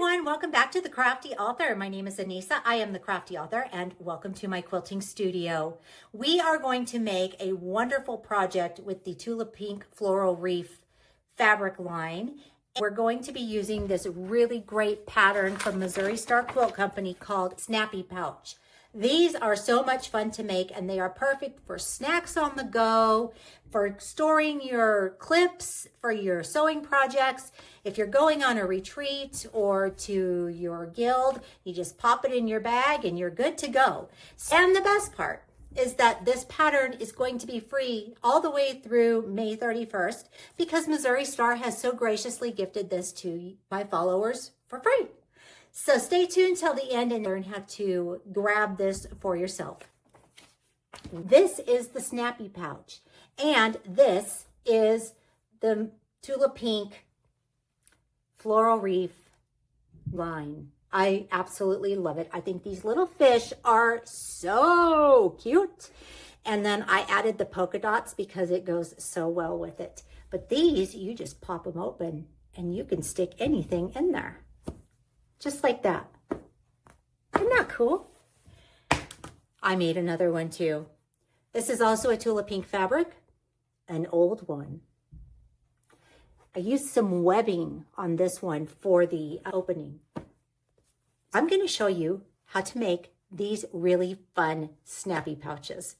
everyone, welcome back to the Crafty Author. My name is Anisa. I am the Crafty Author and welcome to my quilting studio. We are going to make a wonderful project with the Tulip Pink Floral Reef fabric line. We're going to be using this really great pattern from Missouri Star Quilt Company called Snappy Pouch. These are so much fun to make and they are perfect for snacks on the go, for storing your clips, for your sewing projects. If you're going on a retreat or to your guild, you just pop it in your bag and you're good to go. And the best part is that this pattern is going to be free all the way through May 31st because Missouri Star has so graciously gifted this to my followers for free. So stay tuned till the end and learn how to grab this for yourself. This is the Snappy Pouch, and this is the Tulip Pink Floral Reef line. I absolutely love it. I think these little fish are so cute. And then I added the polka dots because it goes so well with it. But these, you just pop them open and you can stick anything in there. Just like that. Isn't that cool? I made another one too. This is also a Tulip Pink fabric, an old one. I used some webbing on this one for the opening. I'm going to show you how to make these really fun snappy pouches.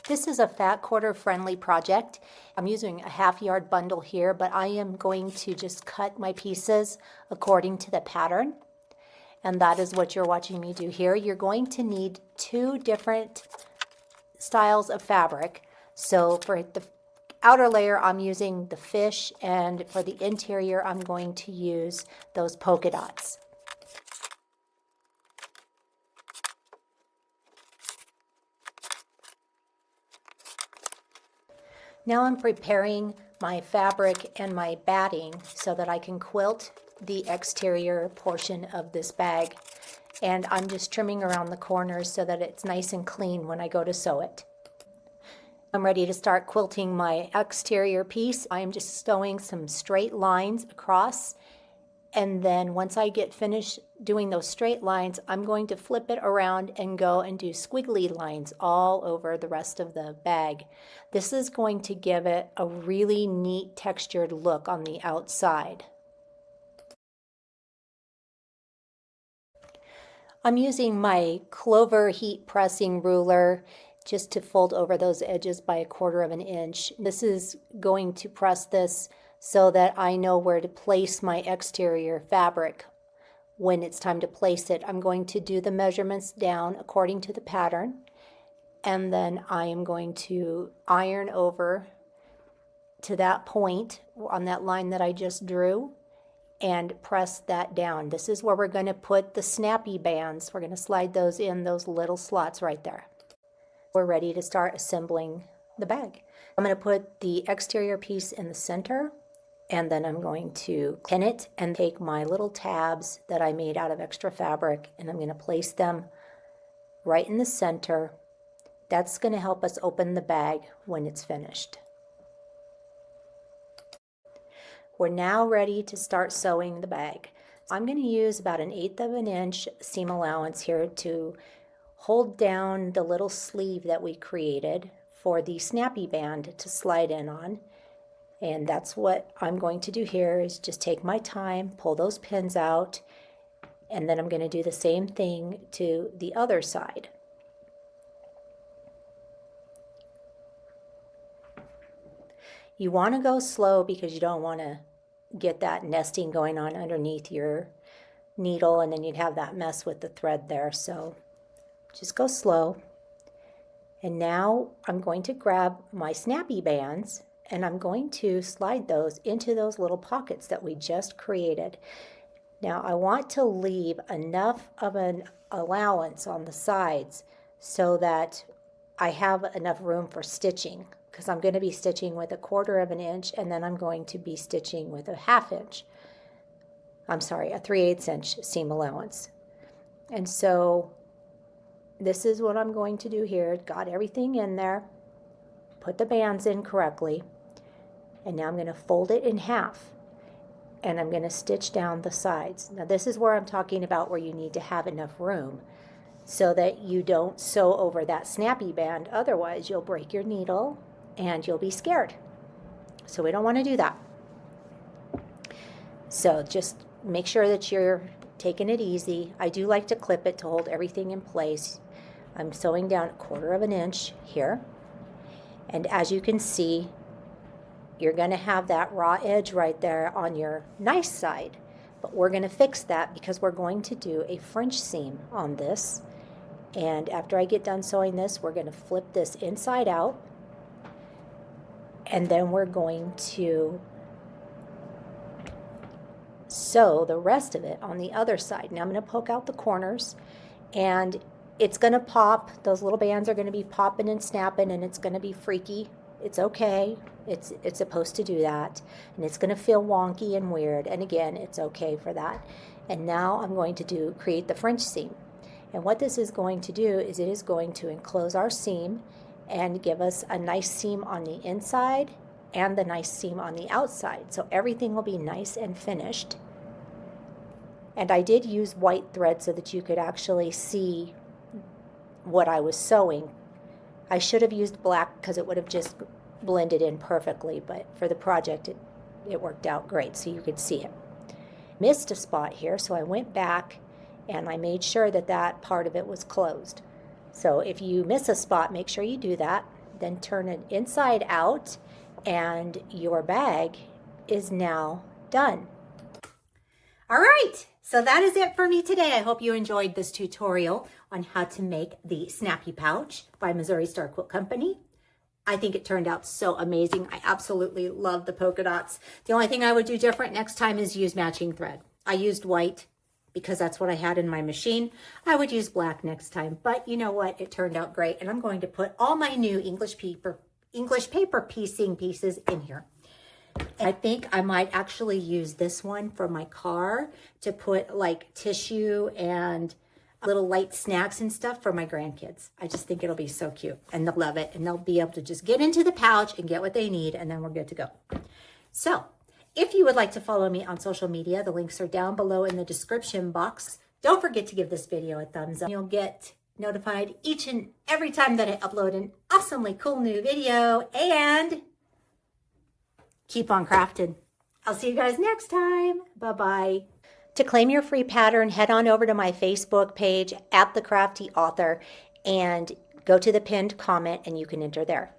This is a fat quarter friendly project. I'm using a half-yard bundle here, but I am going to just cut my pieces according to the pattern. And that is what you're watching me do here. You're going to need two different styles of fabric. So for the outer layer, I'm using the fish, and for the interior, I'm going to use those polka dots. Now I'm preparing my fabric and my batting so that I can quilt the exterior portion of this bag. And I'm just trimming around the corners so that it's nice and clean when I go to sew it. I'm ready to start quilting my exterior piece. I'm just sewing some straight lines across. And then once I get finished doing those straight lines, I'm going to flip it around and go and do squiggly lines all over the rest of the bag. This is going to give it a really neat textured look on the outside. I'm using my Clover heat pressing ruler just to fold over those edges by 1/4 of an inch. This is going to press this so that I know where to place my exterior fabric. When it's time to place it, I'm going to do the measurements down according to the pattern, and then I am going to iron over to that point on that line that I just drew and press that down. This is where we're going to put the snappy bands. We're going to slide those in those little slots right there. We're ready to start assembling the bag. I'm going to put the exterior piece in the center, and then I'm going to pin it and take my little tabs that I made out of extra fabric, and I'm going to place them right in the center. That's going to help us open the bag when it's finished. We're now ready to start sewing the bag. I'm going to use about 1/8 of an inch seam allowance here to hold down the little sleeve that we created for the snappy band to slide in on. And that's what I'm going to do here, is just take my time, pull those pins out, and then I'm going to do the same thing to the other side. You want to go slow because you don't want to get that nesting going on underneath your needle, and then you'd have that mess with the thread there. So just go slow. And now I'm going to grab my snappy bands and I'm going to slide those into those little pockets that we just created. Now I want to leave enough of an allowance on the sides so that I have enough room for stitching, because I'm going to be stitching with 1/4 of an inch, and then I'm going to be stitching with a 1/2 inch. I'm sorry, a 3/8 inch seam allowance. And so this is what I'm going to do here. Got everything in there, put the bands in correctly, and now I'm going to fold it in half. and I'm going to stitch down the sides. Now this is where I'm talking about where you need to have enough room so that you don't sew over that snappy band. Otherwise, you'll break your needle and you'll be scared. So we don't want to do that. So just make sure that you're taking it easy. I do like to clip it to hold everything in place. I'm sewing down 1/4 of an inch here. And as you can see, you're going to have that raw edge right there on your nice side. But we're going to fix that because we're going to do a French seam on this. And after I get done sewing this, we're going to flip this inside out. And then we're going to sew the rest of it on the other side. Now I'm going to poke out the corners, and it's going to pop. Those little bands are going to be popping and snapping, and it's going to be freaky. It's okay. It's supposed to do that. And it's going to feel wonky and weird. And again, it's okay for that. And now I'm going to create the French seam. And what this is going to do is it is going to enclose our seam and give us a nice seam on the inside and the nice seam on the outside. So everything will be nice and finished. And I did use white thread so that you could actually see what I was sewing. I should have used black because it would have just blended in perfectly, but for the project it worked out great so you could see it. Missed a spot here, so I went back and I made sure that that part of it was closed. So if you miss a spot, make sure you do that. Then turn it inside out, and your bag is now done. All right, so that is it for me today. I hope you enjoyed this tutorial on how to make the Snappy Pouch by Missouri Star Quilt Company. I think it turned out so amazing. I absolutely love the polka dots. The only thing I would do different next time is use matching thread. I used white because that's what I had in my machine. I would use black next time, but you know what? It turned out great, and I'm going to put all my new English paper piecing pieces in here. I think I might actually use this one for my car to put like tissue and little light snacks and stuff for my grandkids. I just think it'll be so cute, and they'll love it, and they'll be able to just get into the pouch and get what they need, and then we're good to go. So if you would like to follow me on social media, the links are down below in the description box. Don't forget to give this video a thumbs up. You'll get notified each and every time that I upload an awesomely cool new video, and keep on crafting. I'll see you guys next time. Bye-bye. To claim your free pattern, head on over to my Facebook page @the Crafty Author and go to the pinned comment, and you can enter there.